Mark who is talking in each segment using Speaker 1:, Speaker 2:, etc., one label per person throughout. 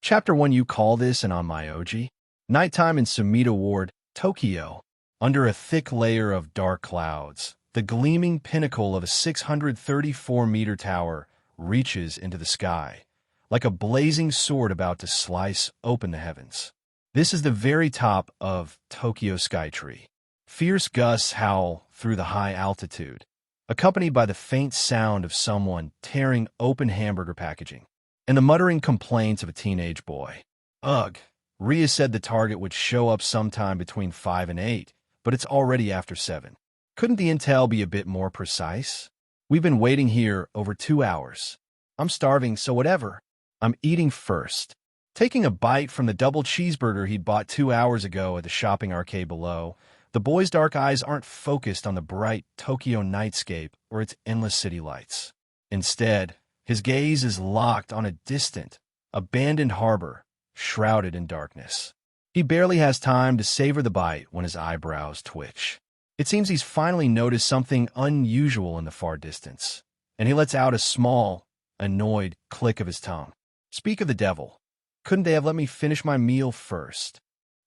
Speaker 1: Chapter 1. You call this an Onmyoji? Nighttime in Sumida Ward, Tokyo. Under a thick layer of dark clouds, the gleaming pinnacle of a 634-meter tower reaches into the sky, like a blazing sword about to slice open the heavens. This is the very top of Tokyo Skytree. Fierce gusts howl through the high altitude, accompanied by the faint sound of someone tearing open hamburger packaging and the muttering complaints of a teenage boy. Ugh, Ria said the target would show up sometime between 5 and 8, but it's already after 7. Couldn't the intel be a bit more precise? We've been waiting here over 2 hours. I'm starving, so whatever. I'm eating first. Taking a bite from the double cheeseburger he'd bought 2 hours ago at the shopping arcade below, the boy's dark eyes aren't focused on the bright Tokyo nightscape or its endless city lights. Instead, his gaze is locked on a distant, abandoned harbor, shrouded in darkness. He barely has time to savor the bite when his eyebrows twitch. It seems he's finally noticed something unusual in the far distance, and he lets out a small, annoyed click of his tongue. Speak of the devil. Couldn't they have let me finish my meal first?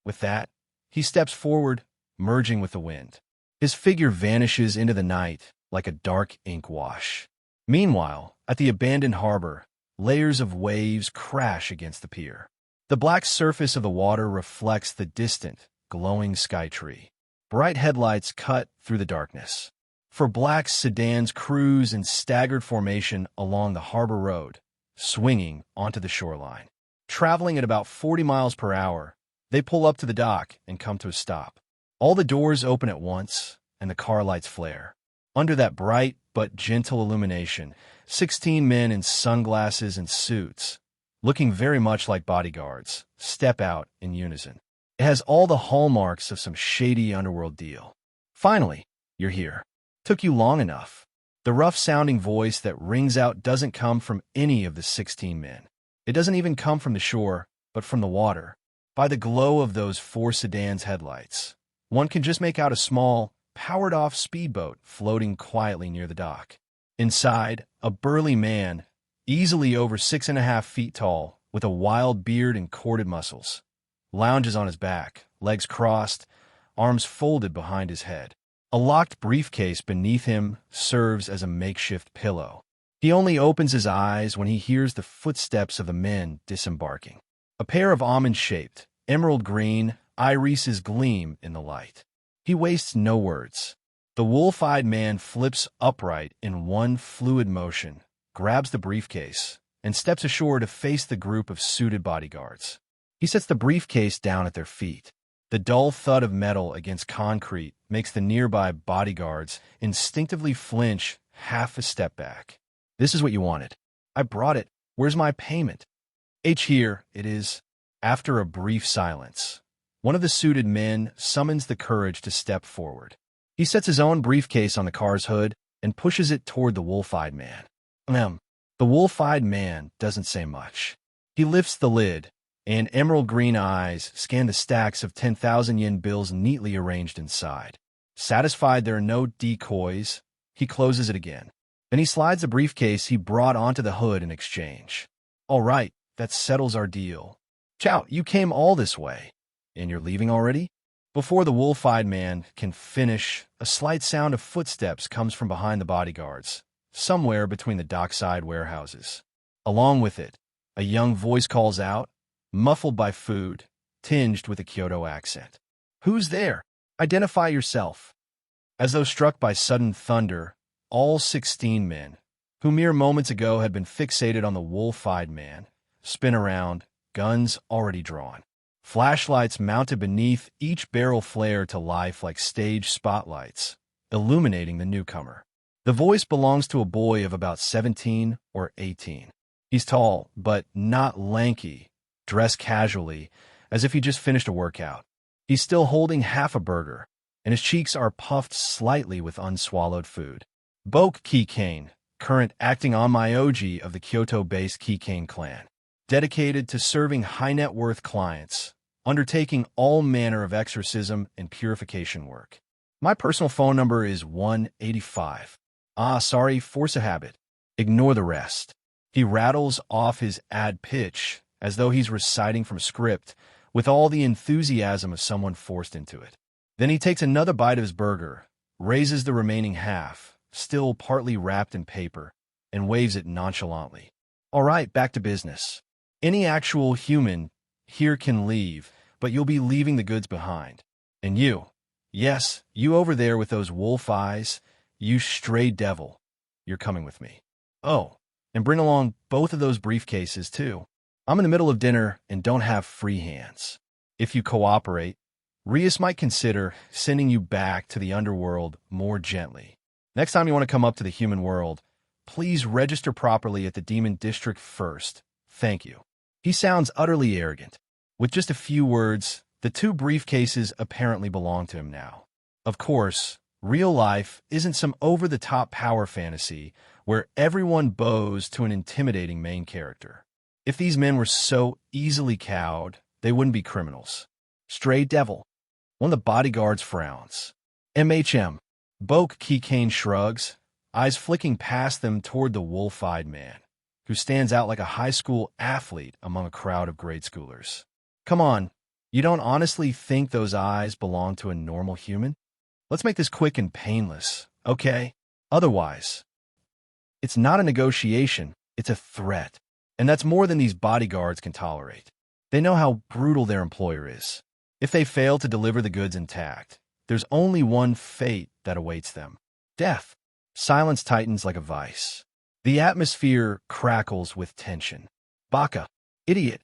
Speaker 1: With that, he steps forward, merging with the wind. His figure vanishes into the night like a dark ink wash. Meanwhile, at the abandoned harbor, layers of waves crash against the pier. The black surface of the water reflects the distant, glowing Skytree. Bright headlights cut through the darkness. For black sedans cruise in staggered formation along the harbor road, swinging onto the shoreline. Traveling at about 40 miles per hour, they pull up to the dock and come to a stop. All the doors open at once, and the car lights flare. Under that bright but gentle illumination, 16 men in sunglasses and suits, looking very much like bodyguards, step out in unison. It has all the hallmarks of some shady underworld deal. Finally, you're here. Took you long enough. The rough-sounding voice that rings out doesn't come from any of the 16 men. It doesn't even come from the shore, but from the water. By the glow of those 4 sedans' headlights, one can just make out a small, powered-off speedboat floating quietly near the dock. Inside, a burly man, easily over 6.5 feet tall, with a wild beard and corded muscles, lounges on his back, legs crossed, arms folded behind his head. A locked briefcase beneath him serves as a makeshift pillow. He only opens his eyes when he hears the footsteps of the men disembarking. A pair of almond-shaped, emerald green irises gleam in the light. He wastes no words. The wolf-eyed man flips upright in one fluid motion, grabs the briefcase, and steps ashore to face the group of suited bodyguards. He sets the briefcase down at their feet. The dull thud of metal against concrete makes the nearby bodyguards instinctively flinch half a step back. This is what you wanted. I brought it. Where's my payment? Here it is. After a brief silence, one of the suited men summons the courage to step forward. He sets his own briefcase on the car's hood and pushes it toward the wolf-eyed man. The wolf-eyed man doesn't say much. He lifts the lid, and emerald green eyes scan the stacks of 10,000 yen bills neatly arranged inside. Satisfied there are no decoys, he closes it again. Then he slides the briefcase he brought onto the hood in exchange. All right, that settles our deal. Ciao, you came all this way. And you're leaving already? Before the wolf-eyed man can finish, a slight sound of footsteps comes from behind the bodyguards, somewhere between the dockside warehouses. Along with it, a young voice calls out, muffled by food, tinged with a Kyoto accent. Who's there? Identify yourself. As though struck by sudden thunder, all 16 men, who mere moments ago had been fixated on the wolf-eyed man, spin around, guns already drawn. Flashlights mounted beneath each barrel flare to life like stage spotlights, illuminating the newcomer. The voice belongs to a boy of about 17 or 18. He's tall, but not lanky, dressed casually, as if he just finished a workout. He's still holding half a burger, and his cheeks are puffed slightly with unswallowed food. Boke Kikane, current acting Onmyoji of the Kyoto-based Kikane clan, dedicated to serving high-net-worth clients, undertaking all manner of exorcism and purification work. My personal phone number is 185. Sorry, force a habit. Ignore the rest. He rattles off his ad pitch as though he's reciting from a script, with all the enthusiasm of someone forced into it. Then he takes another bite of his burger, raises the remaining half, still partly wrapped in paper, and waves it nonchalantly. All right, back to business. Any actual human here can leave, but you'll be leaving the goods behind. And you, yes, you over there with those wolf eyes, you stray devil, you're coming with me. Oh, and bring along both of those briefcases, too. I'm in the middle of dinner and don't have free hands. If you cooperate, Rias might consider sending you back to the underworld more gently. Next time you want to come up to the human world, please register properly at the demon district first. Thank you. He sounds utterly arrogant. With just a few words, the two briefcases apparently belong to him now. Of course, real life isn't some over-the-top power fantasy where everyone bows to an intimidating main character. If these men were so easily cowed, they wouldn't be criminals. Stray devil. One of the bodyguards frowns. MHM. Boke Keycane shrugs, eyes flicking past them toward the wolf-eyed man, who stands out like a high school athlete among a crowd of grade schoolers. Come on, you don't honestly think those eyes belong to a normal human? Let's make this quick and painless, okay? Otherwise, it's not a negotiation, it's a threat. And that's more than these bodyguards can tolerate. They know how brutal their employer is. If they fail to deliver the goods intact, there's only one fate that awaits them. Death. Silence tightens like a vice. The atmosphere crackles with tension. Baka. Idiot.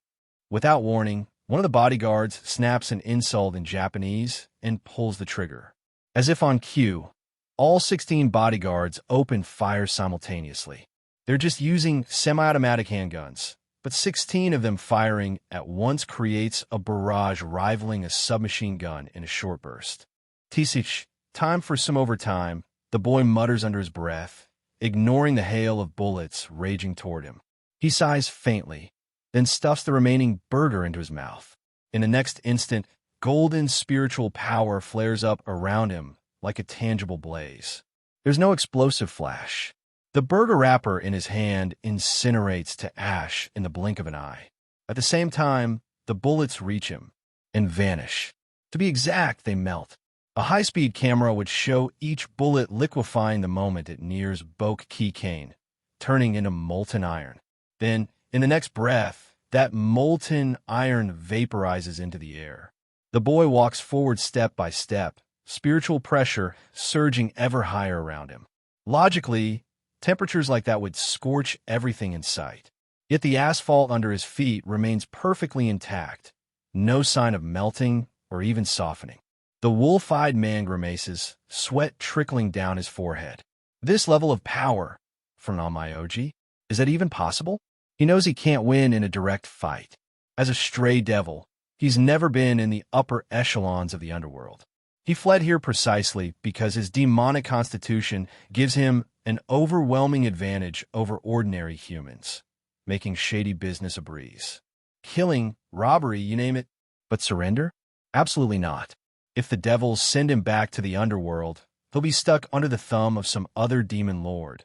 Speaker 1: Without warning, one of the bodyguards snaps an insult in Japanese and pulls the trigger. As if on cue, all 16 bodyguards open fire simultaneously. They're just using semi-automatic handguns, but 16 of them firing at once creates a barrage rivaling a submachine gun in a short burst. Tisich, time for some overtime, the boy mutters under his breath, ignoring the hail of bullets raging toward him. He sighs faintly, then stuffs the remaining burger into his mouth. In the next instant, golden spiritual power flares up around him like a tangible blaze. There's no explosive flash. The burger wrapper in his hand incinerates to ash in the blink of an eye. At the same time, the bullets reach him and vanish. To be exact, they melt. A high-speed camera would show each bullet liquefying the moment it nears Boke Keycane, turning into molten iron. Then, in the next breath, that molten iron vaporizes into the air. The boy walks forward step by step, spiritual pressure surging ever higher around him. Logically, temperatures like that would scorch everything in sight. Yet the asphalt under his feet remains perfectly intact, no sign of melting or even softening. The wolf-eyed man grimaces, sweat trickling down his forehead. This level of power, from Namayoji, is that even possible? He knows he can't win in a direct fight. As a stray devil, he's never been in the upper echelons of the underworld. He fled here precisely because his demonic constitution gives him an overwhelming advantage over ordinary humans, making shady business a breeze. Killing, robbery, you name it. But surrender? Absolutely not. If the devils send him back to the underworld, he'll be stuck under the thumb of some other demon lord,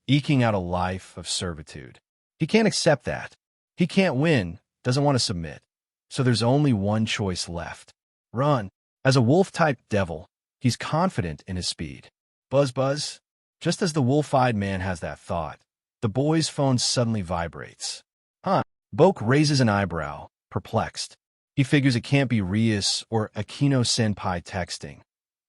Speaker 1: eking out a life of servitude. He can't accept that. He can't win, doesn't want to submit. So there's only one choice left. Run. As a wolf-type devil, he's confident in his speed. Buzz, buzz. Just as the wolf-eyed man has that thought, the boy's phone suddenly vibrates. Huh. Boke raises an eyebrow, perplexed. He figures it can't be Rias or Akino-senpai texting.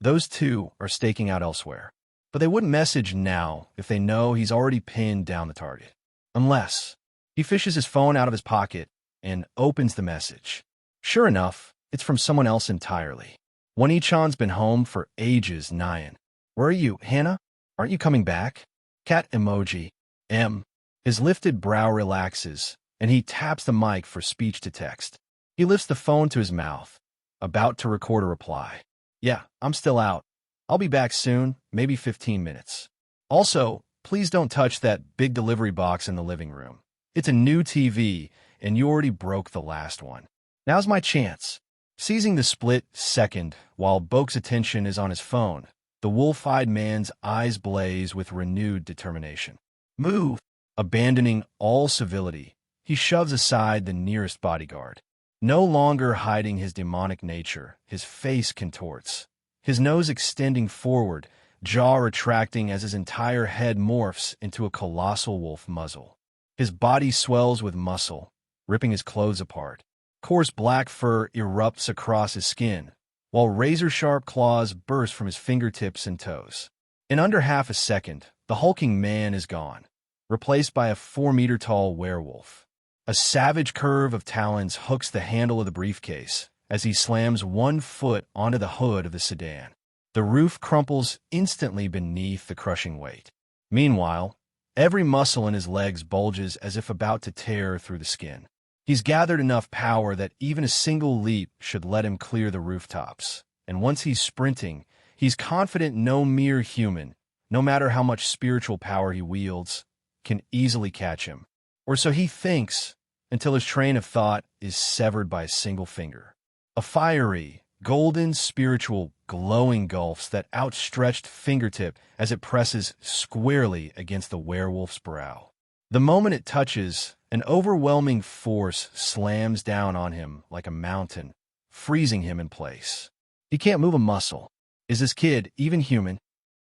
Speaker 1: Those two are staking out elsewhere. But they wouldn't message now if they know he's already pinned down the target. Unless he fishes his phone out of his pocket and opens the message. Sure enough, it's from someone else entirely. One-ichan's been home for ages, Nyan. Where are you, Hannah? Aren't you coming back? Cat emoji. M. His lifted brow relaxes, and he taps the mic for speech-to-text. He lifts the phone to his mouth, about to record a reply. Yeah, I'm still out. I'll be back soon, maybe 15 minutes. Also, please don't touch that big delivery box in the living room. It's a new TV, and you already broke the last one. Now's my chance. Seizing the split second while Boke's attention is on his phone, the wolf-eyed man's eyes blaze with renewed determination. Move! Abandoning all civility, he shoves aside the nearest bodyguard. No longer hiding his demonic nature, his face contorts, his nose extending forward, jaw retracting as his entire head morphs into a colossal wolf muzzle. His body swells with muscle, ripping his clothes apart. Coarse black fur erupts across his skin, while razor-sharp claws burst from his fingertips and toes. In under half a second, the hulking man is gone, replaced by a 4-meter-tall werewolf. A savage curve of talons hooks the handle of the briefcase as he slams one foot onto the hood of the sedan. The roof crumples instantly beneath the crushing weight. Meanwhile, every muscle in his legs bulges as if about to tear through the skin. He's gathered enough power that even a single leap should let him clear the rooftops. And once he's sprinting, he's confident no mere human, no matter how much spiritual power he wields, can easily catch him. Or so he thinks, until his train of thought is severed by a single finger. A fiery, golden, spiritual, glowing gulfs that outstretched fingertip as it presses squarely against the werewolf's brow. The moment it touches, an overwhelming force slams down on him like a mountain, freezing him in place. He can't move a muscle. Is this kid even human?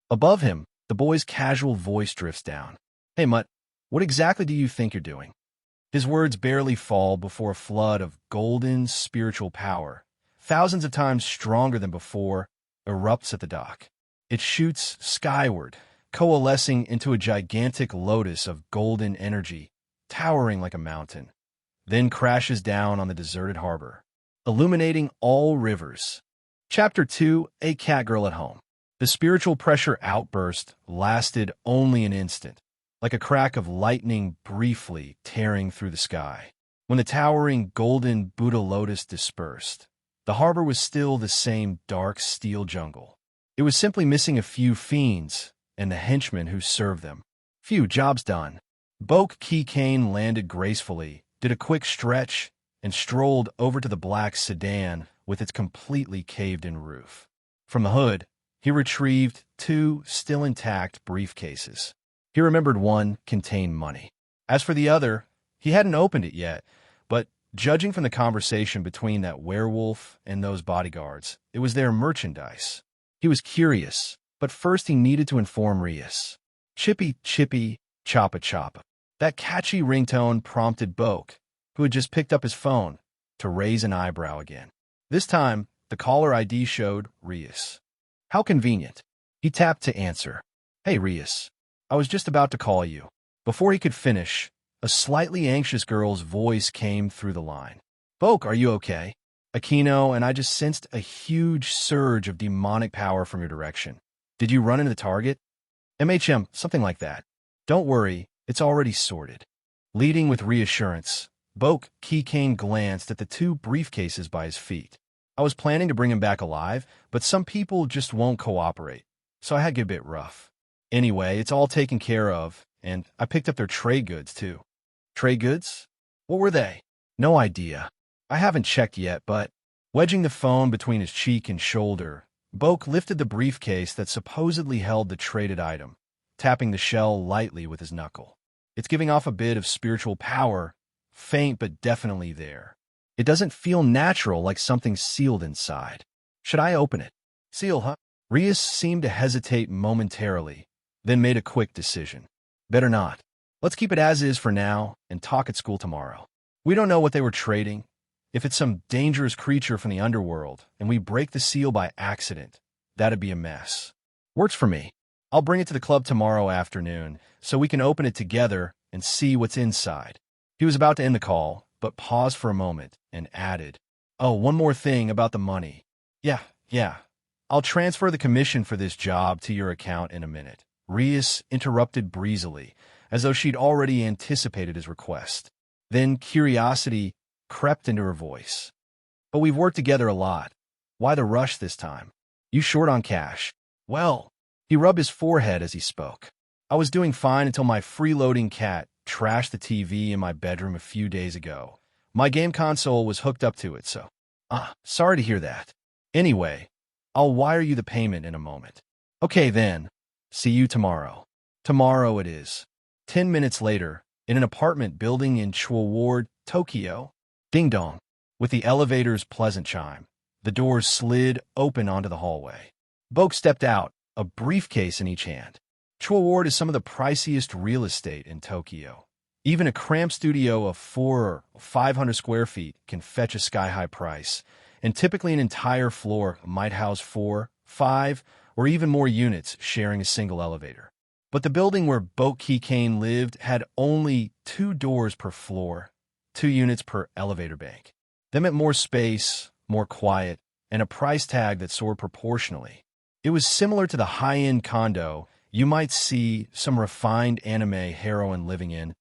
Speaker 1: Above him, the boy's casual voice drifts down. Hey, Mutt, what exactly do you think you're doing? His words barely fall before a flood of golden spiritual power, thousands of times stronger than before, erupts at the dock. It shoots skyward, coalescing into a gigantic lotus of golden energy, towering like a mountain, then crashes down on the deserted harbor, illuminating all rivers. Chapter 2, A Catgirl at Home. The spiritual pressure outburst lasted only an instant, like a crack of lightning briefly tearing through the sky. When the towering golden Buddha lotus dispersed, the harbor was still the same dark steel jungle. It was simply missing a few fiends and the henchmen who served them. Phew, job's done. Boke Keycane landed gracefully, did a quick stretch, and strolled over to the black sedan with its completely caved-in roof. From the hood, he retrieved 2 still intact briefcases. He remembered one contained money. As for the other, he hadn't opened it yet, but judging from the conversation between that werewolf and those bodyguards, it was their merchandise. He was curious, but first he needed to inform Rias. Chippy, chippy, choppa choppa. That catchy ringtone prompted Boke, who had just picked up his phone, to raise an eyebrow again. This time, the caller ID showed Rias. How convenient. He tapped to answer. Hey, Rias. I was just about to call you. Before he could finish, a slightly anxious girl's voice came through the line. Boke, are you okay? Aquino, and I just sensed a huge surge of demonic power from your direction. Did you run into the target? MHM, something like that. Don't worry, it's already sorted. Leading with reassurance, Boke Keycane glanced at the 2 briefcases by his feet. I was planning to bring him back alive, but some people just won't cooperate, so I had to get a bit rough. Anyway, it's all taken care of, and I picked up their trade goods, too. Trade goods? What were they? No idea. I haven't checked yet, but wedging the phone between his cheek and shoulder, Boke lifted the briefcase that supposedly held the traded item, tapping the shell lightly with his knuckle. It's giving off a bit of spiritual power, faint but definitely there. It doesn't feel natural, like something's sealed inside. Should I open it? Seal, huh? Rias seemed to hesitate momentarily, then made a quick decision. Better not. Let's keep it as is for now and talk at school tomorrow. We don't know what they were trading. If it's some dangerous creature from the underworld and we break the seal by accident, that'd be a mess. Works for me. I'll bring it to the club tomorrow afternoon so we can open it together and see what's inside. He was about to end the call, but paused for a moment and added, Oh, one more thing about the money. Yeah. I'll transfer the commission for this job to your account in a minute. Rias interrupted breezily, as though she'd already anticipated his request. Then curiosity crept into her voice. But we've worked together a lot. Why the rush this time? You short on cash? Well, he rubbed his forehead as he spoke. I was doing fine until my freeloading cat trashed the TV in my bedroom a few days ago. My game console was hooked up to it, so... sorry to hear that. Anyway, I'll wire you the payment in a moment. Okay then. See you tomorrow. Tomorrow it is. 10 minutes later, in an apartment building in Chuo Ward, Tokyo. Ding dong. With the elevator's pleasant chime, the doors slid open onto the hallway. Boke stepped out, a briefcase in each hand. Chuo Ward is some of the priciest real estate in Tokyo. Even a cramped studio of 400 or 500 square feet can fetch a sky-high price, and typically an entire floor might house 4, 5, or even more units sharing a single elevator. But the building where Boke Kikane lived had only 2 doors per floor, 2 units per elevator bank. That meant more space, more quiet, and a price tag that soared proportionally. It was similar to the high-end condo you might see some refined anime heroine living in,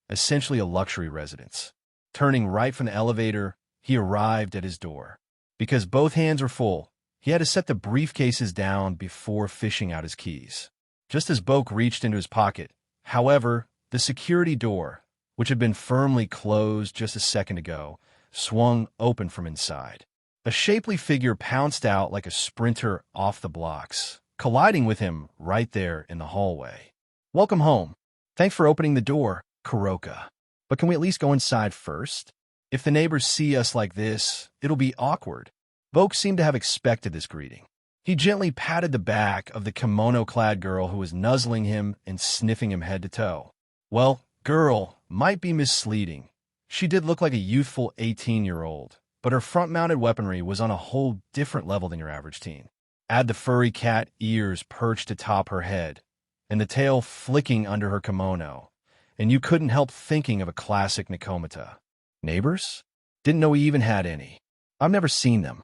Speaker 1: essentially a luxury residence. Turning right from the elevator, he arrived at his door. Because both hands were full, he had to set the briefcases down before fishing out his keys. Just as Boke reached into his pocket, however, the security door, which had been firmly closed just a second ago, swung open from inside. A shapely figure pounced out like a sprinter off the blocks, colliding with him right there in the hallway. "Welcome home. Thanks for opening the door, Kuroka. But can we at least go inside first? If the neighbors see us like this, it'll be awkward." Boke seemed to have expected this greeting. He gently patted the back of the kimono-clad girl who was nuzzling him and sniffing him head to toe. Well, girl might be misleading. She did look like a youthful 18-year-old, but her front-mounted weaponry was on a whole different level than your average teen. Add the furry cat ears perched atop her head, and the tail flicking under her kimono, and you couldn't help thinking of a classic Nikomata. Neighbors? Didn't know he even had any. I've never seen them.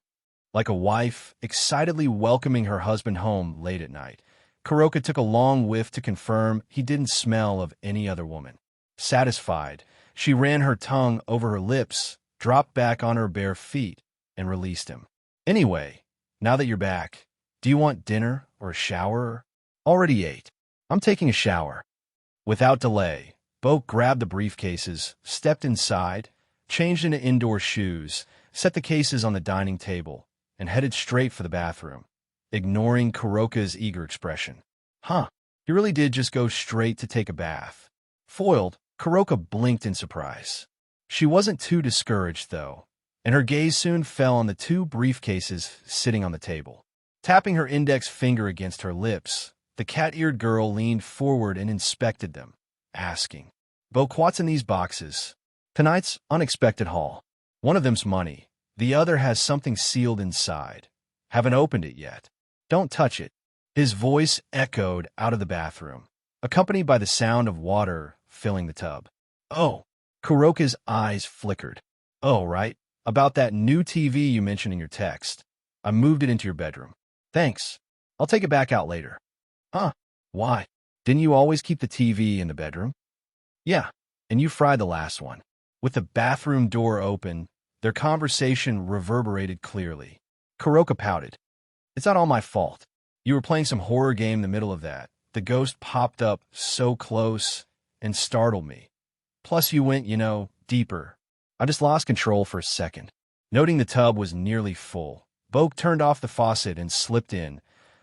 Speaker 1: Like a wife excitedly welcoming her husband home late at night, Kuroka took a long whiff to confirm he didn't smell of any other woman. Satisfied, she ran her tongue over her lips, dropped back on her bare feet, and released him. "Anyway, now that you're back, do you want dinner or a shower?" "Already ate. I'm taking a shower." Without delay, Boke grabbed the briefcases, stepped inside, changed into indoor shoes, set the cases on the dining table, and headed straight for the bathroom, ignoring Kuroka's eager expression. Huh, he really did just go straight to take a bath. Foiled, Kuroka blinked in surprise. She wasn't too discouraged, though, and her gaze soon fell on the 2 briefcases sitting on the table. Tapping her index finger against her lips, the cat-eared girl leaned forward and inspected them, asking, "Boke, what's in these boxes?" "Tonight's unexpected haul. One of them's money. The other has something sealed inside. Haven't opened it yet." "Don't touch it." His voice echoed out of the bathroom, accompanied by the sound of water filling the tub. "Oh." Kuroka's eyes flickered. "Oh, right. About that new TV you mentioned in your text. I moved it into your bedroom." "Thanks. I'll take it back out later." "Huh? Why? Didn't you always keep the TV in the bedroom?" "Yeah, and you fried the last one." With the bathroom door open, their conversation reverberated clearly. Kuroka pouted. "It's not all my fault. You were playing some horror game in the middle of that. The ghost popped up so close and startled me. Plus you went, deeper. I just lost control for a second." Noting the tub was nearly full, Boke turned off the faucet and slipped in,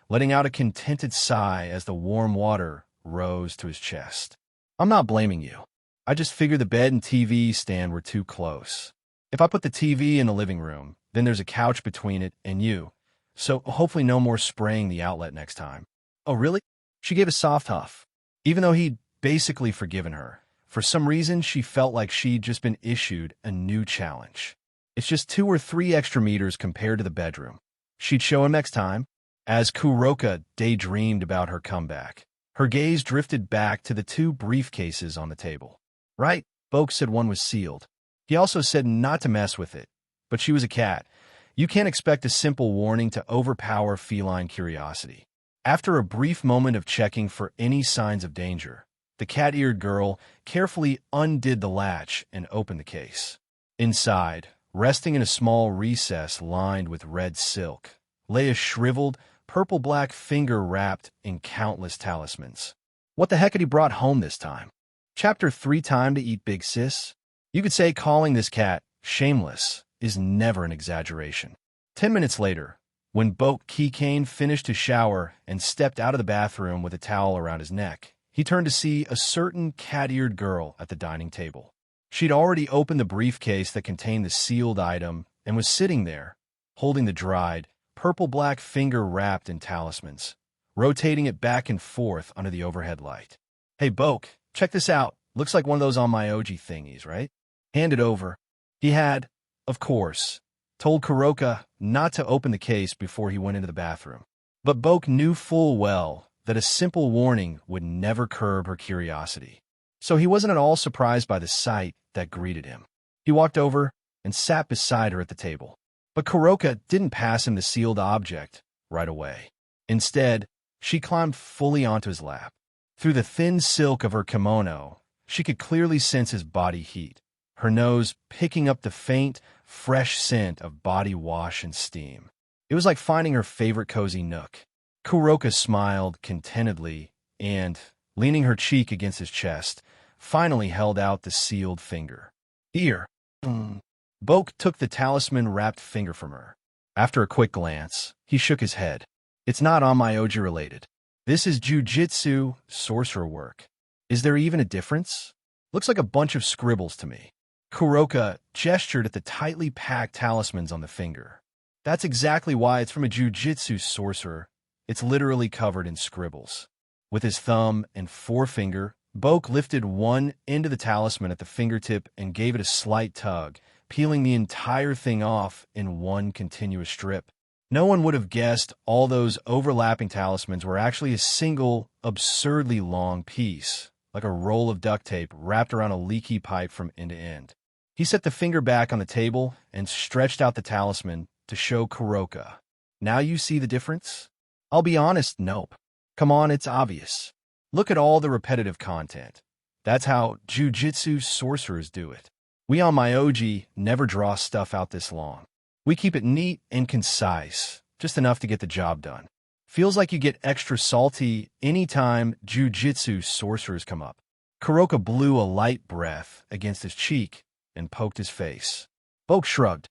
Speaker 1: letting out a contented sigh as the warm water rose to his chest. "I'm not blaming you. I just figured the bed and TV stand were too close. If I put the TV in the living room, then there's a couch between it and you, so hopefully no more spraying the outlet next time." "Oh, really?" She gave a soft huff. Even though he'd basically forgiven her, for some reason she felt like she'd just been issued a new challenge. It's just 2 or 3 extra meters compared to the bedroom. She'd show him next time. As Kuroka daydreamed about her comeback, her gaze drifted back to the 2 briefcases on the table. "Right," Boke said one was sealed. He also said not to mess with it, but she was a cat. You can't expect a simple warning to overpower feline curiosity. After a brief moment of checking for any signs of danger, the cat-eared girl carefully undid the latch and opened the case. Inside, resting in a small recess lined with red silk, lay a shriveled, purple-black finger wrapped in countless talismans. What the heck had he brought home this time? Chapter 3 Time to eat big sis? You could say calling this cat shameless is never an exaggeration. 10 minutes later, when Boke Kikane finished his shower and stepped out of the bathroom with a towel around his neck, he turned to see a certain cat-eared girl at the dining table. She'd already opened the briefcase that contained the sealed item and was sitting there, holding the dried, purple-black finger wrapped in talismans, rotating it back and forth under the overhead light. "Hey, Boke, check this out. Looks like one of those on my OG thingies, right?" "Hand it over." He had, of course, told Kuroka not to open the case before he went into the bathroom. But Boke knew full well that a simple warning would never curb her curiosity. So he wasn't at all surprised by the sight that greeted him. He walked over and sat beside her at the table. But Kuroka didn't pass him the sealed object right away. Instead, she climbed fully onto his lap. Through the thin silk of her kimono, she could clearly sense his body heat, her nose picking up the faint, fresh scent of body wash and steam. It was like finding her favorite cozy nook. Kuroka smiled contentedly and, leaning her cheek against his chest, finally held out the sealed finger. "Here." Boke took the talisman-wrapped finger from her. After a quick glance, he shook his head. "It's not on my Oji related. This is jujitsu sorcerer work. Is there even a difference? Looks like a bunch of scribbles to me." Kuroka gestured at the tightly packed talismans on the finger. "That's exactly why it's from a jujitsu sorcerer. It's literally covered in scribbles." With his thumb and forefinger, Boke lifted one end of the talisman at the fingertip and gave it a slight tug, peeling the entire thing off in one continuous strip. No one would have guessed all those overlapping talismans were actually a single, absurdly long piece, like a roll of duct tape wrapped around a leaky pipe from end to end. He set the finger back on the table and stretched out the talisman to show Kuroka. "Now you see the difference?" "I'll be honest, nope. Come on, it's obvious. Look at all the repetitive content. That's how jujitsu sorcerers do it. We on Myoji never draw stuff out this long. We keep it neat and concise, just enough to get the job done. Feels like you get extra salty anytime jujitsu sorcerers come up." Kuroka blew a light breath against his cheek and poked his face. Boke shrugged.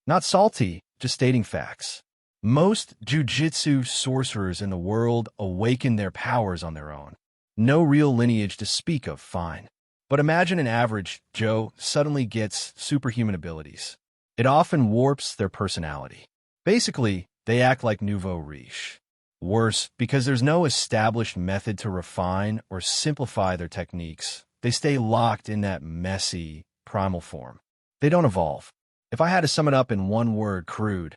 Speaker 1: "Not salty, just stating facts. Most jujitsu sorcerers in the world awaken their powers on their own. No real lineage to speak of, fine. But imagine an average Joe suddenly gets superhuman abilities. It often warps their personality. Basically, they act like nouveau riche. Worse, because there's no established method to refine or simplify their techniques, they stay locked in that messy, primal form. They don't evolve. If I had to sum it up in one word, crude.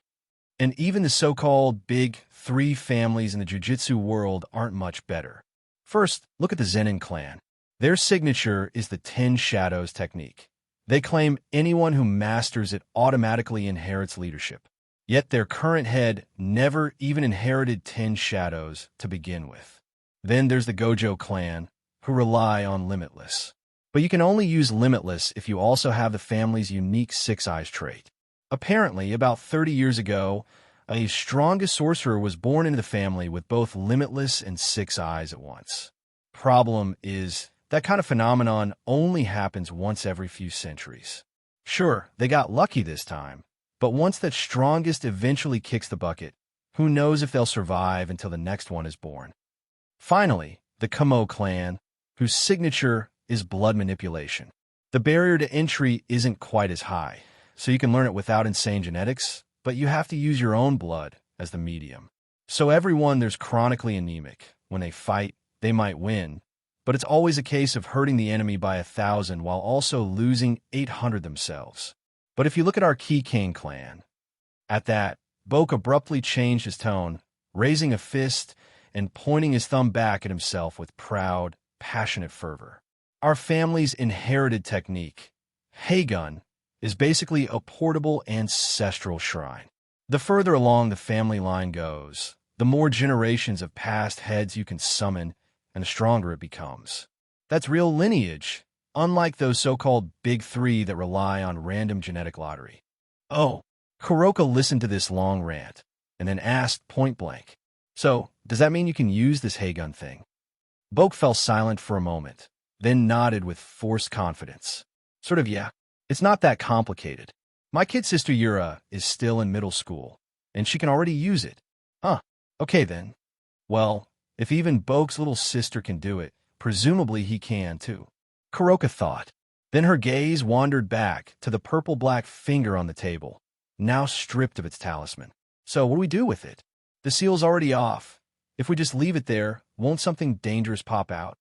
Speaker 1: And even the so-called big three families in the jiu-jitsu world aren't much better. First, look at the Zenin clan. Their signature is the 10 Shadows technique. They claim anyone who masters it automatically inherits leadership. Yet their current head never even inherited 10 Shadows to begin with. Then there's the Gojo clan, who rely on Limitless. But you can only use Limitless if you also have the family's unique Six Eyes trait. Apparently, about 30 years ago, a strongest sorcerer was born into the family with both Limitless and Six Eyes at once. Problem is, that kind of phenomenon only happens once every few centuries. Sure, they got lucky this time, but once that strongest eventually kicks the bucket, who knows if they'll survive until the next one is born. Finally, the Kamo clan, whose signature is blood manipulation. The barrier to entry isn't quite as high, so you can learn it without insane genetics, but you have to use your own blood as the medium. So everyone there's chronically anemic. When they fight, they might win, but it's always a case of hurting the enemy by 1,000 while also losing 800 themselves. But if you look at our Kikane clan, at that, Boke abruptly changed his tone, raising a fist and pointing his thumb back at himself with proud, passionate fervor. Our family's inherited technique, Heigun, is basically a portable ancestral shrine. The further along the family line goes, the more generations of past heads you can summon, and the stronger it becomes. That's real lineage, unlike those so-called big three that rely on random genetic lottery. Oh, Kuroka listened to this long rant, and then asked point-blank, "So, does that mean you can use this Heigun thing?" Boke fell silent for a moment, then nodded with forced confidence. "Sort of, yeah. It's not that complicated. My kid sister Yura is still in middle school, and she can already use it." "Huh, okay then. Well, if even Boke's little sister can do it, presumably he can too. Kuroka thought. Then her gaze wandered back to the purple-black finger on the table, now stripped of its talisman. So what do we do with it? The seal's already off. If we just leave it there, won't something dangerous pop out?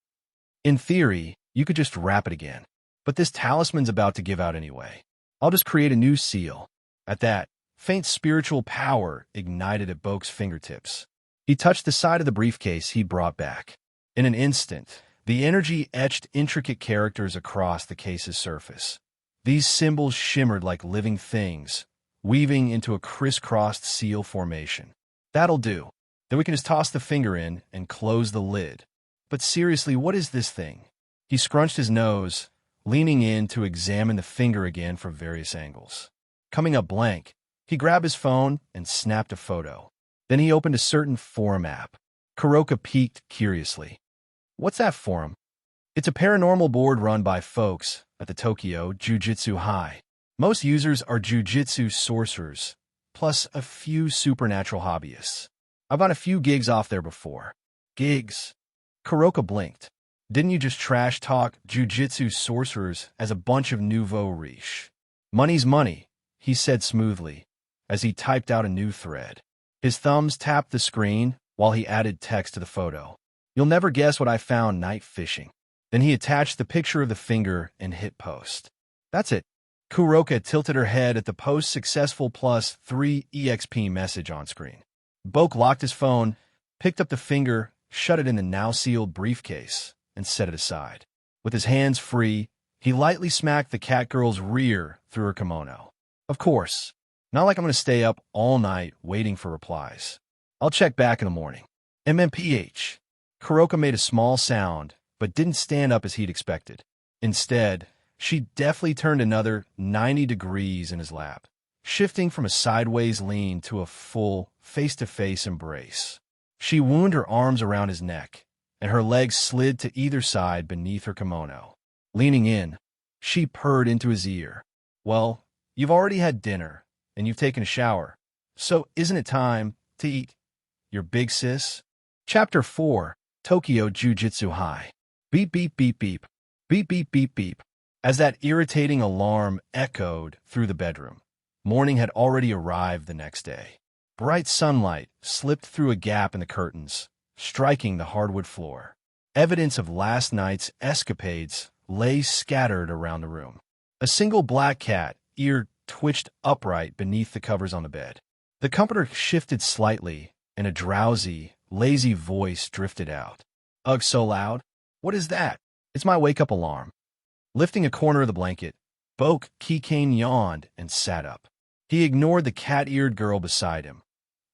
Speaker 1: In theory, you could just wrap it again. But this talisman's about to give out anyway. I'll just create a new seal. At that, faint spiritual power ignited at Boke's fingertips. He touched the side of the briefcase he'd brought back. In an instant, the energy etched intricate characters across the case's surface. These symbols shimmered like living things, weaving into a crisscrossed seal formation. That'll do. Then we can just toss the finger in and close the lid. But seriously, what is this thing? He scrunched his nose, leaning in to examine the finger again from various angles. Coming up blank, he grabbed his phone and snapped a photo. Then he opened a certain forum app. Kuroka peeked curiously. What's that forum? It's a paranormal board run by folks at the Tokyo Jiu-Jitsu High. Most users are jiu-jitsu sorcerers, plus a few supernatural hobbyists. I've on a few gigs off there before. Gigs? Kuroka blinked. Didn't you just trash-talk jiu-jitsu sorcerers as a bunch of nouveau riche? Money's money, he said smoothly, as he typed out a new thread. His thumbs tapped the screen while he added text to the photo. You'll never guess what I found night fishing. Then he attached the picture of the finger and hit post. That's it. Kuroka tilted her head at the post-successful +3 EXP message on screen. Boke locked his phone, picked up the finger, shut it in the now-sealed briefcase, and set it aside. With his hands free, he lightly smacked the cat girl's rear through her kimono. Of course. Not like I'm going to stay up all night waiting for replies. I'll check back in the morning. MMPH. Kuroka made a small sound, but didn't stand up as he'd expected. Instead, she deftly turned another 90 degrees in his lap, shifting from a sideways lean to a full, face-to-face embrace. She wound her arms around his neck, and her legs slid to either side beneath her kimono. Leaning in, she purred into his ear. Well, you've already had dinner, and you've taken a shower, so isn't it time to eat, your big sis? Chapter 4, Tokyo Jiu-Jitsu High. Beep, beep, beep, beep. Beep, beep, beep, beep. As that irritating alarm echoed through the bedroom, morning had already arrived the next day. Bright sunlight slipped through a gap in the curtains, striking the hardwood floor. Evidence of last night's escapades lay scattered around the room. A single black cat ear twitched upright beneath the covers on the bed. The comforter shifted slightly, and a drowsy, lazy voice drifted out. Ugh, so loud. What is that? It's my wake-up alarm. Lifting a corner of the blanket, Boke Kikane yawned and sat up. He ignored the cat-eared girl beside him,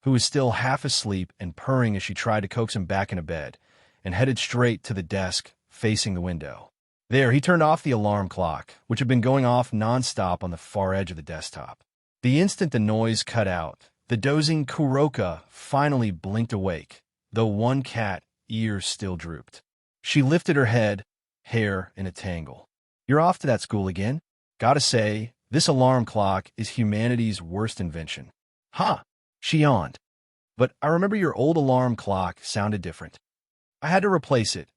Speaker 1: who was still half asleep and purring as she tried to coax him back into bed, and headed straight to the desk facing the window. There, he turned off the alarm clock, which had been going off nonstop on the far edge of the desktop. The instant the noise cut out, the dozing Kuroka finally blinked awake, though one cat ear still drooped. She lifted her head, hair in a tangle. You're off to that school again? Gotta say, this alarm clock is humanity's worst invention. Huh, she yawned. But I remember your old alarm clock sounded different. I had to replace it,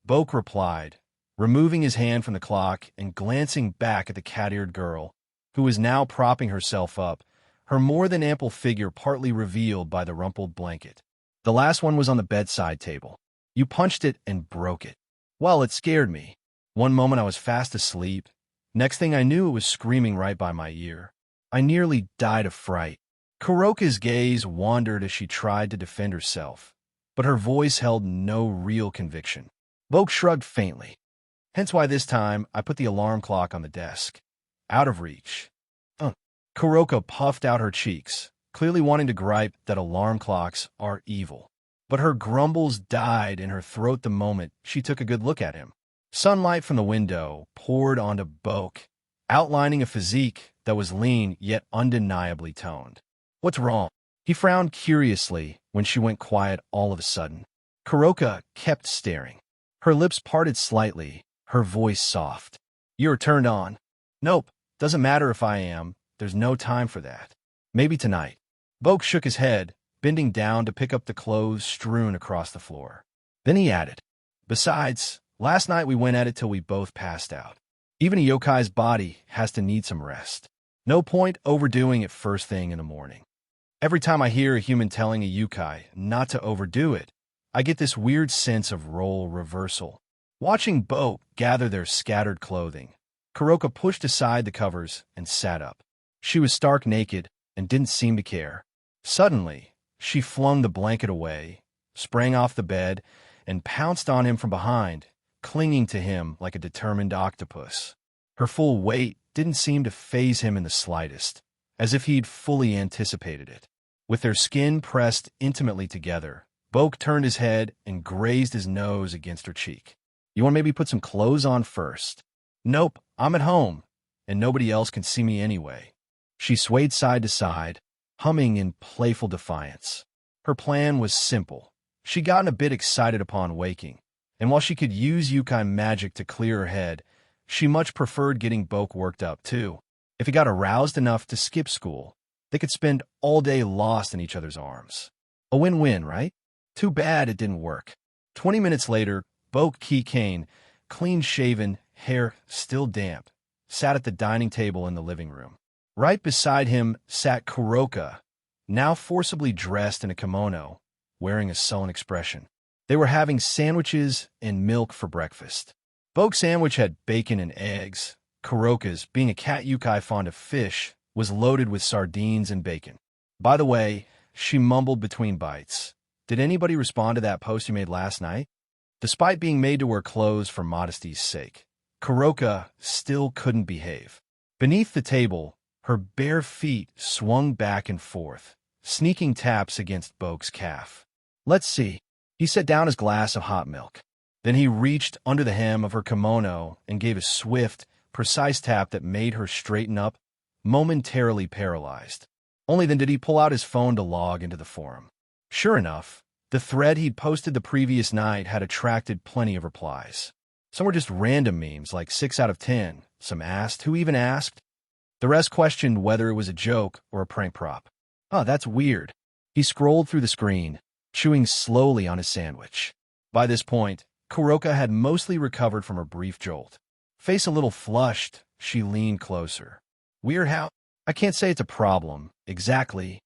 Speaker 1: Boke replied, removing his hand from the clock and glancing back at the cat-eared girl, who was now propping herself up, her more than ample figure partly revealed by the rumpled blanket. The last one was on the bedside table. You punched it and broke it. Well, it scared me. One moment I was fast asleep. Next thing I knew, it was screaming right by my ear. I nearly died of fright. Kuroka's gaze wandered as she tried to defend herself, but her voice held no real conviction. Boke shrugged faintly. Hence why this time I put the alarm clock on the desk. Out of reach. Kuroka puffed out her cheeks, clearly wanting to gripe that alarm clocks are evil. But her grumbles died in her throat the moment she took a good look at him. Sunlight from the window poured onto Boke, outlining a physique that was lean yet undeniably toned. What's wrong? He frowned curiously when she went quiet all of a sudden. Kuroka kept staring. Her lips parted slightly, her voice soft. You're turned on. Nope, doesn't matter if I am. There's no time for that. Maybe tonight. Boke shook his head, bending down to pick up the clothes strewn across the floor. Then he added, besides, Last night we went at it till we both passed out. Even a yokai's body has to need some rest. No point overdoing it first thing in the morning. Every time I hear a human telling a yokai not to overdo it, I get this weird sense of role reversal. Watching Bo gather their scattered clothing, Kuroka pushed aside the covers and sat up. She was stark naked and didn't seem to care. Suddenly, she flung the blanket away, sprang off the bed, and pounced on him from behind, clinging to him like a determined octopus. Her full weight didn't seem to faze him in the slightest, as if he'd fully anticipated it. With their skin pressed intimately together, Boke turned his head and grazed his nose against her cheek. "You want to maybe put some clothes on first?" "Nope, I'm at home, and nobody else can see me anyway." She swayed side to side, humming in playful defiance. Her plan was simple. She'd gotten a bit excited upon waking, and while she could use yokai magic to clear her head, she much preferred getting Boke worked up too. If he got aroused enough to skip school, they could spend all day lost in each other's arms. A win-win, right? Too bad it didn't work. 20 minutes later, Boke Kane, clean-shaven, hair still damp, sat at the dining table in the living room. Right beside him sat Kuroka, now forcibly dressed in a kimono, wearing a sullen expression. They were having sandwiches and milk for breakfast. Boke's sandwich had bacon and eggs. Kuroka's, being a cat yokai fond of fish, was loaded with sardines and bacon. "By the way," she mumbled between bites, "did anybody respond to that post you made last night?" Despite being made to wear clothes for modesty's sake, Kuroka still couldn't behave. Beneath the table, her bare feet swung back and forth, sneaking taps against Boke's calf. "Let's see." He set down his glass of hot milk. Then he reached under the hem of her kimono and gave a swift, precise tap that made her straighten up, momentarily paralyzed. Only then did he pull out his phone to log into the forum. Sure enough, the thread he'd posted the previous night had attracted plenty of replies. Some were just random memes like 6 out of 10. Some asked who even asked. The rest questioned whether it was a joke or a prank prop. "Oh, that's weird." He scrolled through the screen, chewing slowly on his sandwich. By this point, Kuroka had mostly recovered from her brief jolt. Face a little flushed, she leaned closer. "Weird how? I can't say it's a problem, exactly."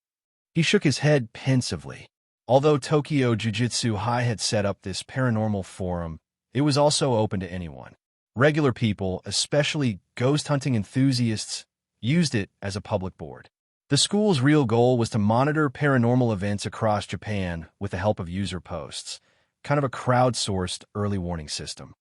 Speaker 1: He shook his head pensively. Although Tokyo Jiu-Jitsu High had set up this paranormal forum, it was also open to anyone. Regular people, especially ghost hunting enthusiasts, used it as a public board. The school's real goal was to monitor paranormal events across Japan with the help of user posts, kind of a crowdsourced early warning system.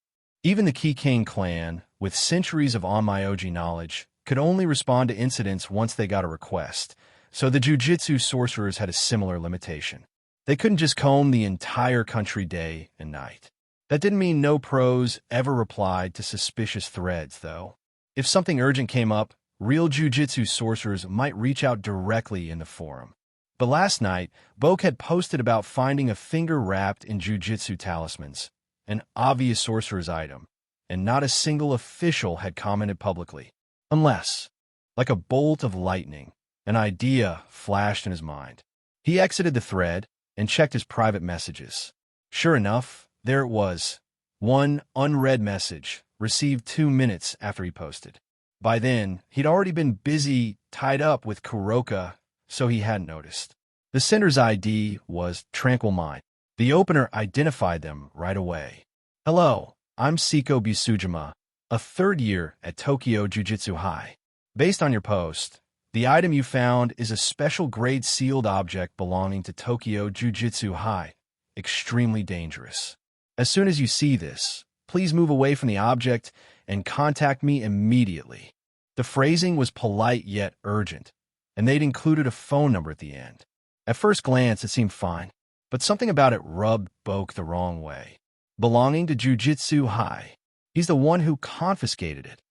Speaker 1: Even the Kikane clan, with centuries of Onmyoji knowledge, could only respond to incidents once they got a request, so the Jiu-Jitsu sorcerers had a similar limitation. They couldn't just comb the entire country day and night. That didn't mean no pros ever replied to suspicious threads, though. If something urgent came up, real Jiu-Jitsu sorcerers might reach out directly in the forum. But last night, Boke had posted about finding a finger wrapped in Jiu-Jitsu talismans, an obvious sorcerer's item, and not a single official had commented publicly. Unless, like a bolt of lightning, an idea flashed in his mind. He exited the thread and checked his private messages. Sure enough, there it was. One unread message, received 2 minutes after he posted. By then, he'd already been busy, tied up with Kuroka, so he hadn't noticed. The sender's ID was Tranquil Mind. The opener identified them right away. "Hello, I'm Seiko Busujima, a third year at Tokyo Jiu-Jitsu High. Based on your post, the item you found is a special grade sealed object belonging to Tokyo Jiu-Jitsu High. Extremely dangerous. As soon as you see this, please move away from the object and contact me immediately." The phrasing was polite yet urgent, and they'd included a phone number at the end. At first glance, it seemed fine, but something about it rubbed Boke the wrong way. Belonging to Jiu-Jitsu High. He's the one who confiscated it.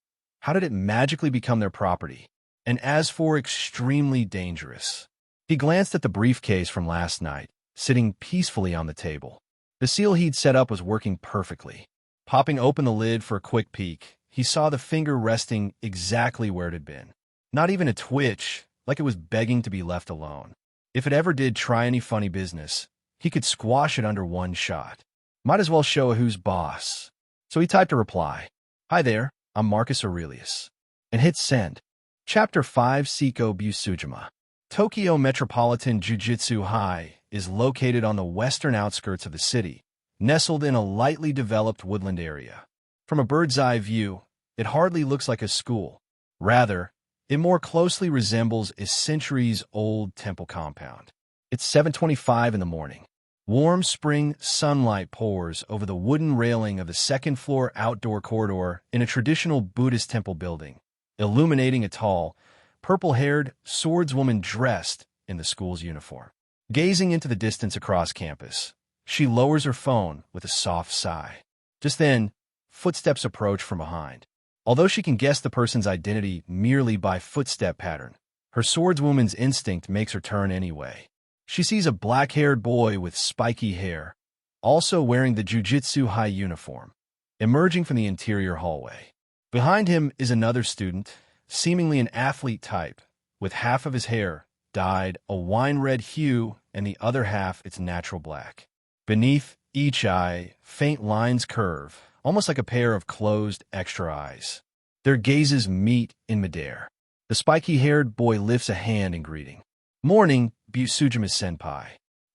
Speaker 1: How did it magically become their property? And as for extremely dangerous, he glanced at the briefcase from last night, sitting peacefully on the table. The seal he'd set up was working perfectly. Popping open the lid for a quick peek, he saw the finger resting exactly where it had been. Not even a twitch, like it was begging to be left alone. If it ever did try any funny business, he could squash it under one shot. Might as well show who's boss. So he typed a reply. Hi there, I'm Marcus Aurelius. And hit send. Chapter 5 Seiko Busujima. Tokyo Metropolitan Jiu-Jitsu High is located on the western outskirts of the city, nestled in a lightly developed woodland area. From a bird's-eye view, it hardly looks like a school. Rather, it more closely resembles a centuries-old temple compound. It's 7:25 in the morning. Warm spring sunlight pours over the wooden railing of the second-floor outdoor corridor in a traditional Buddhist temple building, illuminating a tall, purple-haired swordswoman dressed in the school's uniform. Gazing into the distance across campus, she lowers her phone with a soft sigh. Just then, footsteps approach from behind. Although she can guess the person's identity merely by footstep pattern, her swordswoman's instinct makes her turn anyway. She sees a black-haired boy with spiky hair, also wearing the Jiu-Jitsu High uniform, emerging from the interior hallway. Behind him is another student, seemingly an athlete type, with half of his hair dyed a wine-red hue and the other half its natural black. Beneath each eye, faint lines curve, almost like a pair of closed extra eyes. Their gazes meet in midair. The spiky-haired boy lifts a hand in greeting. Morning, Busujima-senpai.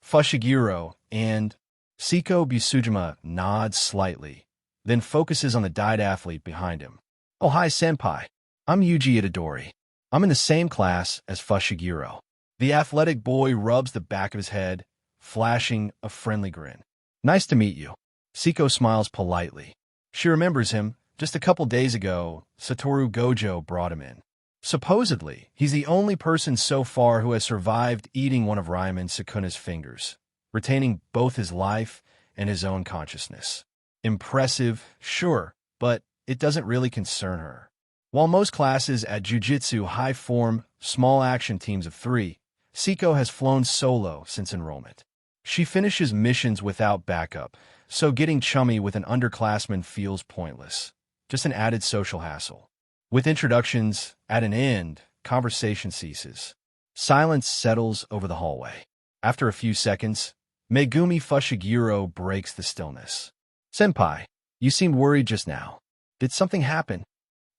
Speaker 1: Fushiguro and Seiko Busujima nods slightly, then focuses on the dyed athlete behind him. Oh, hi, senpai. I'm Yuji Itadori. I'm in the same class as Fushiguro. The athletic boy rubs the back of his head, flashing a friendly grin. Nice to meet you. Seiko smiles politely. She remembers him. Just a couple days ago, Satoru Gojo brought him in. Supposedly, he's the only person so far who has survived eating one of Ryman Sukuna's fingers, retaining both his life and his own consciousness. Impressive, sure, but it doesn't really concern her. While most classes at Jiu-Jitsu High form small action teams of 3, Seiko has flown solo since enrollment. She finishes missions without backup, so getting chummy with an underclassman feels pointless, just an added social hassle. With introductions at an end, conversation ceases. Silence settles over the hallway. After a few seconds, Megumi Fushiguro breaks the stillness. Senpai, you seemed worried just now. Did something happen?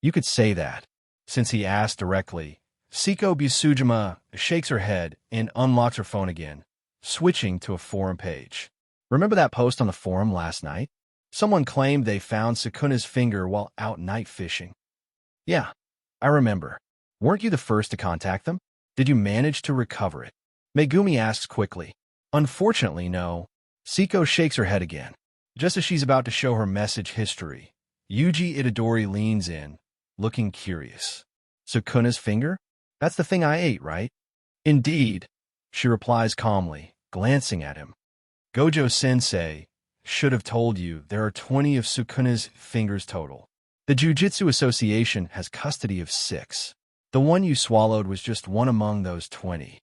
Speaker 1: You could say that. Since he asked directly, Seiko Busujima shakes her head and unlocks her phone again, switching to a forum page. Remember that post on the forum last night? Someone claimed they found Sukuna's finger while out night fishing. Yeah, I remember. Weren't you the first to contact them? Did you manage to recover it? Megumi asks quickly. Unfortunately, no. Seiko shakes her head again. Just as she's about to show her message history, Yuji Itadori leans in, looking curious. Sukuna's finger? That's the thing I ate, right? Indeed, she replies calmly, glancing at him. Gojo-sensei should have told you there are 20 of Sukuna's fingers total. The Jiu-Jitsu Association has custody of 6. The one you swallowed was just one among those 20.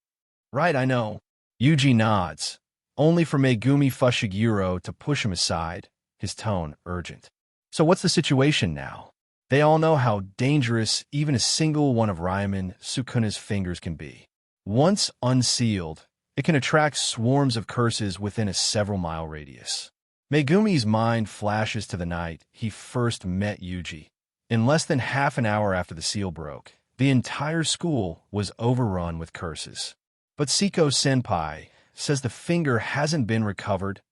Speaker 1: Right, I know. Yuji nods, only for Megumi Fushiguro to push him aside, his tone urgent. So what's the situation now? They all know how dangerous even a single one of Ryman Sukuna's fingers can be. Once unsealed, it can attract swarms of curses within a several-mile radius. Megumi's mind flashes to the night he first met Yuji. In less than half an hour after the seal broke, the entire school was overrun with curses. But Seiko-senpai says the finger hasn't been recovered,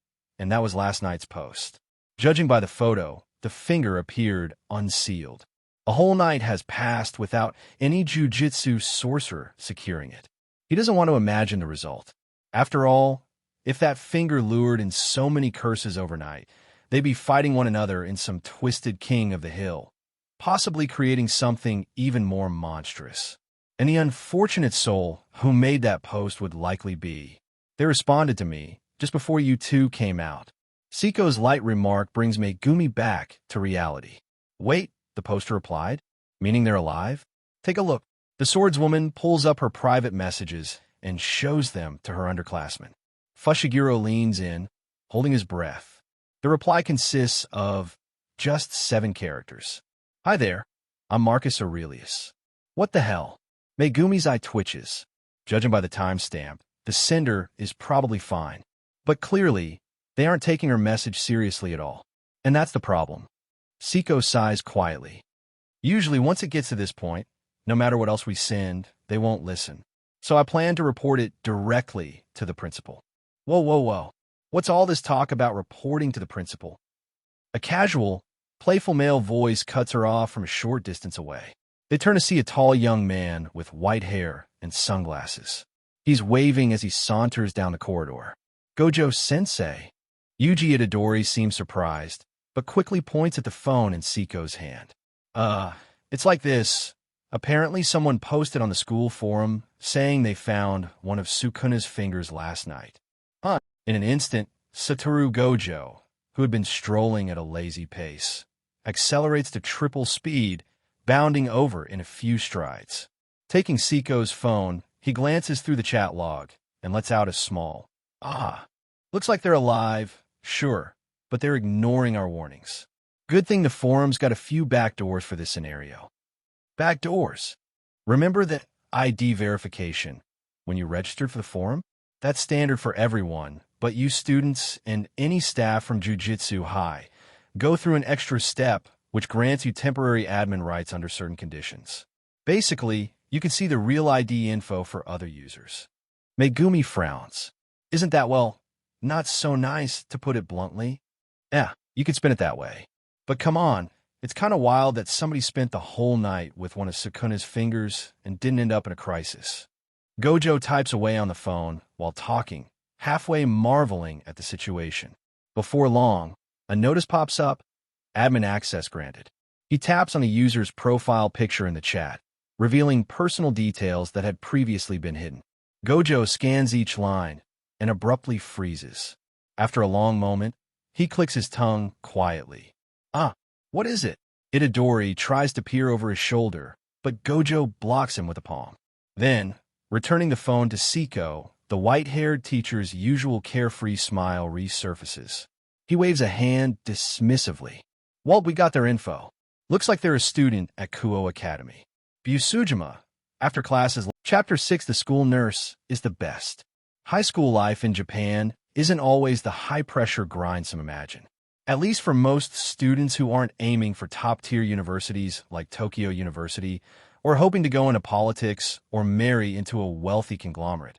Speaker 1: and that was last night's post. Judging by the photo, the finger appeared unsealed. A whole night has passed without any jiu-jitsu sorcerer securing it. He doesn't want to imagine the result. After all, if that finger lured in so many curses overnight, they'd be fighting one another in some twisted king of the hill, possibly creating something even more monstrous. And the unfortunate soul who made that post would likely be. They responded to me just before you two came out. Seiko's light remark brings Megumi back to reality. Wait, the poster replied, meaning they're alive? Take a look. The swordswoman pulls up her private messages and shows them to her underclassmen. Fushiguro leans in, holding his breath. The reply consists of just 7 characters. Hi there, I'm Marcus Aurelius. What the hell? Megumi's eye twitches. Judging by the timestamp, the sender is probably fine. But clearly, they aren't taking her message seriously at all. And that's the problem. Seiko sighs quietly. Usually, once it gets to this point, no matter what else we send, they won't listen. So I plan to report it directly to the principal. Whoa, whoa, whoa. What's all this talk about reporting to the principal? A casual, playful male voice cuts her off from a short distance away. They turn to see a tall young man with white hair and sunglasses. He's waving as he saunters down the corridor. Gojo-sensei. Yuji Itadori seems surprised, but quickly points at the phone in Seiko's hand. It's like this. Apparently someone posted on the school forum saying they found one of Sukuna's fingers last night. In an instant, Satoru Gojo, who had been strolling at a lazy pace, accelerates to triple speed, bounding over in a few strides. Taking Seiko's phone, he glances through the chat log and lets out a small, looks like they're alive, sure, but they're ignoring our warnings. Good thing the forum's got a few backdoors for this scenario. Backdoors. Remember that ID verification when you registered for the forum? That's standard for everyone, but you students and any staff from Jujutsu High go through an extra step which grants you temporary admin rights under certain conditions. Basically, you can see the real ID info for other users. Megumi frowns. Isn't that, well, not so nice, to put it bluntly? Yeah, you could spin it that way. But come on, it's kind of wild that somebody spent the whole night with one of Sukuna's fingers and didn't end up in a crisis. Gojo types away on the phone while talking, halfway marveling at the situation. Before long, a notice pops up, admin access granted. He taps on the user's profile picture in the chat, revealing personal details that had previously been hidden. Gojo scans each line and abruptly freezes. After a long moment, he clicks his tongue quietly. What is it? Itadori tries to peer over his shoulder, but Gojo blocks him with a palm. Then, returning the phone to Seiko, the white-haired teacher's usual carefree smile resurfaces. He waves a hand dismissively. Walt, we got their info. Looks like they're a student at Kuo Academy. Busujima, after classes, Chapter 6, the school nurse, is the best. High school life in Japan isn't always the high-pressure grind some imagine. At least for most students who aren't aiming for top-tier universities like Tokyo University or hoping to go into politics or marry into a wealthy conglomerate.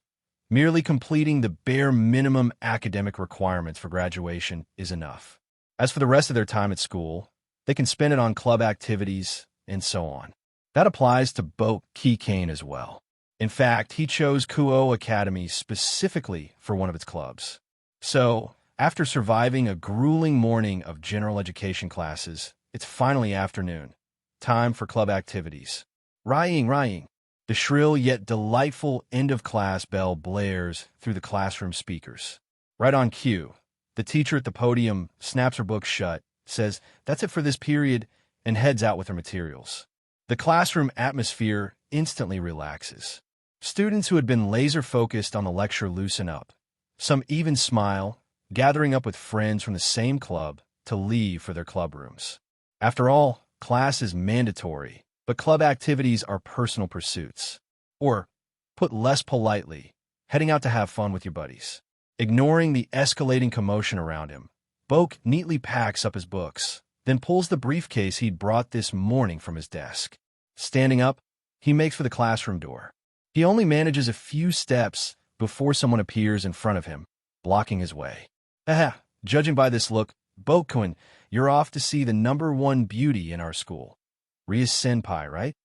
Speaker 1: Merely completing the bare minimum academic requirements for graduation is enough. As for the rest of their time at school, they can spend it on club activities and so on. That applies to Boke Kikane as well. In fact, he chose Kuo Academy specifically for one of its clubs. So, after surviving a grueling morning of general education classes, it's finally afternoon. Time for club activities. Rying. The shrill yet delightful end-of-class bell blares through the classroom speakers. Right on cue, the teacher at the podium snaps her book shut, says, "That's it for this period," and heads out with her materials. The classroom atmosphere instantly relaxes. Students who had been laser-focused on the lecture loosen up. Some even smile, gathering up with friends from the same club to leave for their club rooms. After all, class is mandatory, but club activities are personal pursuits. Or, put less politely, heading out to have fun with your buddies. Ignoring the escalating commotion around him, Boke neatly packs up his books, then pulls the briefcase he'd brought this morning from his desk. Standing up, he makes for the classroom door. He only manages a few steps before someone appears in front of him, blocking his way. Judging by this look, Boke-kun, you're off to see the #1 beauty in our school. Ria-senpai, right?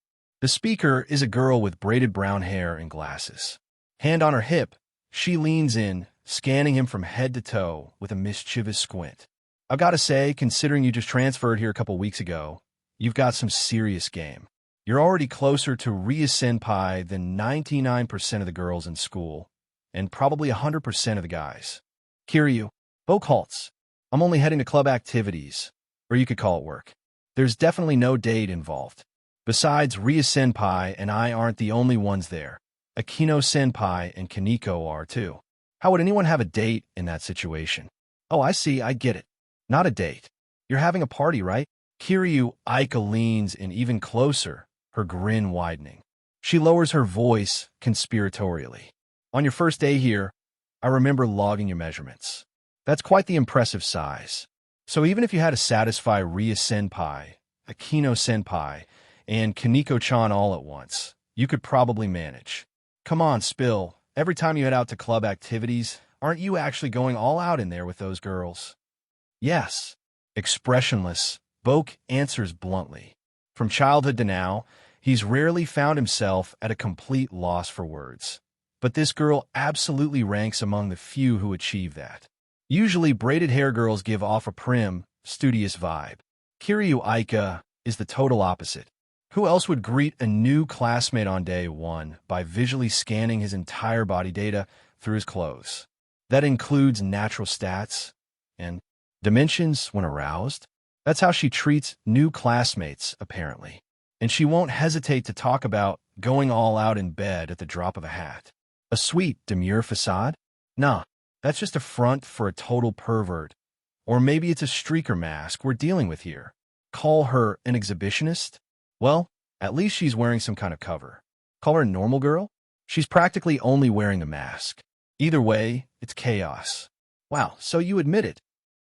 Speaker 1: The speaker is a girl with braided brown hair and glasses. Hand on her hip, she leans in, scanning him from head to toe with a mischievous squint. I've got to say, considering you just transferred here a couple weeks ago, you've got some serious game. You're already closer to Ria-senpai than 99% of the girls in school, and probably 100% of the guys. Kiryu, Boke halts. I'm only heading to club activities, or you could call it work. There's definitely no date involved. Besides, Ria-senpai and I aren't the only ones there. Akino-senpai and Kaneko are too. How would anyone have a date in that situation? Oh, I see, I get it. Not a date. You're having a party, right? Kiryu Aika leans in even closer, her grin widening. She lowers her voice conspiratorially. On your first day here, I remember logging your measurements. That's quite the impressive size. So even if you had to satisfy Ria Senpai, Akino Senpai, and Kaneko-chan all at once, you could probably manage. Come on, Spill. Every time you head out to club activities, aren't you actually going all out in there with those girls? Yes. Expressionless, Boke answers bluntly. From childhood to now, he's rarely found himself at a complete loss for words. But this girl absolutely ranks among the few who achieve that. Usually, braided hair girls give off a prim, studious vibe. Kiryu Aika is the total opposite. Who else would greet a new classmate on day one by visually scanning his entire body data through his clothes? That includes natural stats and dimensions when aroused. That's how she treats new classmates, apparently. And she won't hesitate to talk about going all out in bed at the drop of a hat. A sweet, demure facade? Nah, that's just a front for a total pervert. Or maybe it's a streaker mask we're dealing with here. Call her an exhibitionist? Well, at least she's wearing some kind of cover. Call her a normal girl? She's practically only wearing a mask. Either way, it's chaos. Wow, so you admit it.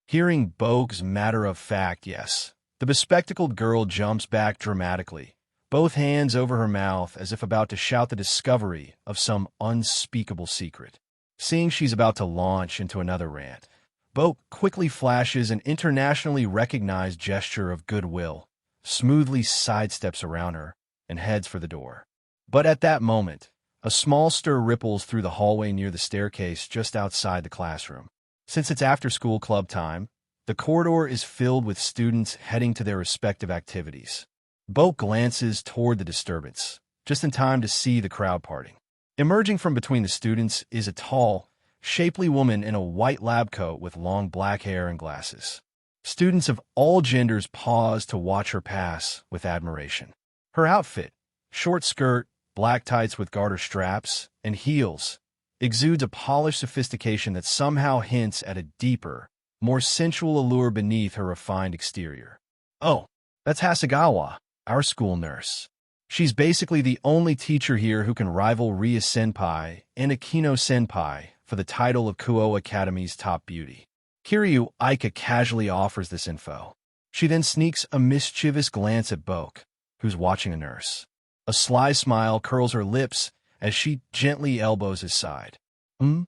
Speaker 1: Hearing Bogue's matter-of-fact yes, the bespectacled girl jumps back dramatically, both hands over her mouth as if about to shout the discovery of some unspeakable secret. Seeing she's about to launch into another rant, Bogue quickly flashes an internationally recognized gesture of goodwill, smoothly sidesteps around her, and heads for the door. But at that moment, a small stir ripples through the hallway near the staircase just outside the classroom. Since it's after-school club time, the corridor is filled with students heading to their respective activities. Bogue glances toward the disturbance, just in time to see the crowd parting. Emerging from between the students is a tall, shapely woman in a white lab coat with long black hair and glasses. Students of all genders pause to watch her pass with admiration. Her outfit, short skirt, black tights with garter straps, and heels, exudes a polished sophistication that somehow hints at a deeper, more sensual allure beneath her refined exterior. Oh, that's Hasegawa, our school nurse. She's basically the only teacher here who can rival Ria Senpai and Akino Senpai for the title of Kuo Academy's top beauty. Kiryu Aika casually offers this info. She then sneaks a mischievous glance at Boke, who's watching a nurse. A sly smile curls her lips as she gently elbows his side. You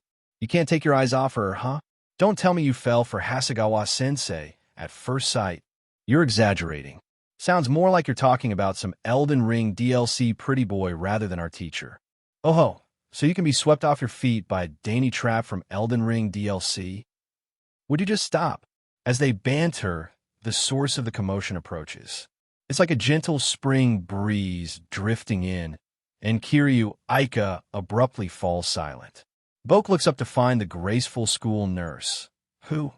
Speaker 1: can't take your eyes off her, huh? Don't tell me you fell for Hasegawa-sensei at first sight. You're exaggerating. Sounds more like you're talking about some Elden Ring DLC pretty boy rather than our teacher. Oh ho, so you can be swept off your feet by a dainty trap from Elden Ring DLC? Would you just stop? As they banter, the source of the commotion approaches. It's like a gentle spring breeze drifting in, and Kiryu Aika abruptly falls silent. Boke looks up to find the graceful school nurse, who,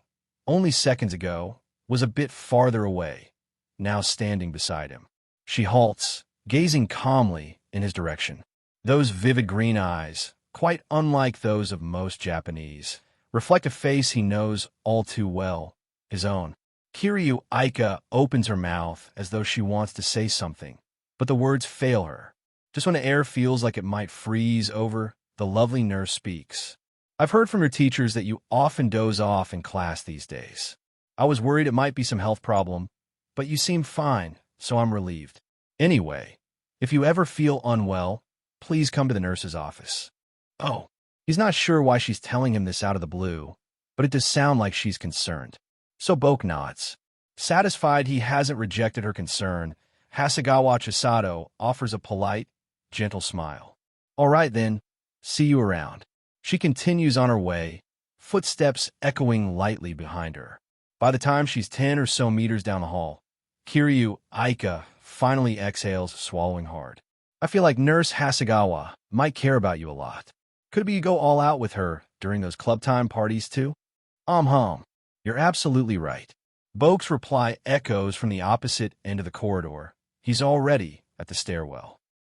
Speaker 1: only seconds ago, was a bit farther away, now standing beside him. She halts, gazing calmly in his direction. Those vivid green eyes, quite unlike those of most Japanese, reflect a face he knows all too well, his own. Kiryu Aika opens her mouth as though she wants to say something, but the words fail her. Just when the air feels like it might freeze over, the lovely nurse speaks. I've heard from your teachers that you often doze off in class these days. I was worried it might be some health problem, but you seem fine, so I'm relieved. Anyway, if you ever feel unwell, please come to the nurse's office. Oh, he's not sure why she's telling him this out of the blue, but it does sound like she's concerned. So Boke nods. Satisfied he hasn't rejected her concern, Hasegawa Chisato offers a polite, gentle smile. All right then, see you around. She continues on her way, footsteps echoing lightly behind her. By the time she's 10 or so meters down the hall, Kiryu Aika finally exhales, swallowing hard. I feel like Nurse Hasegawa might care about you a lot. Could be you go all out with her during those club time parties too? You're absolutely right. Boke's reply echoes from the opposite end of the corridor. He's already at the stairwell.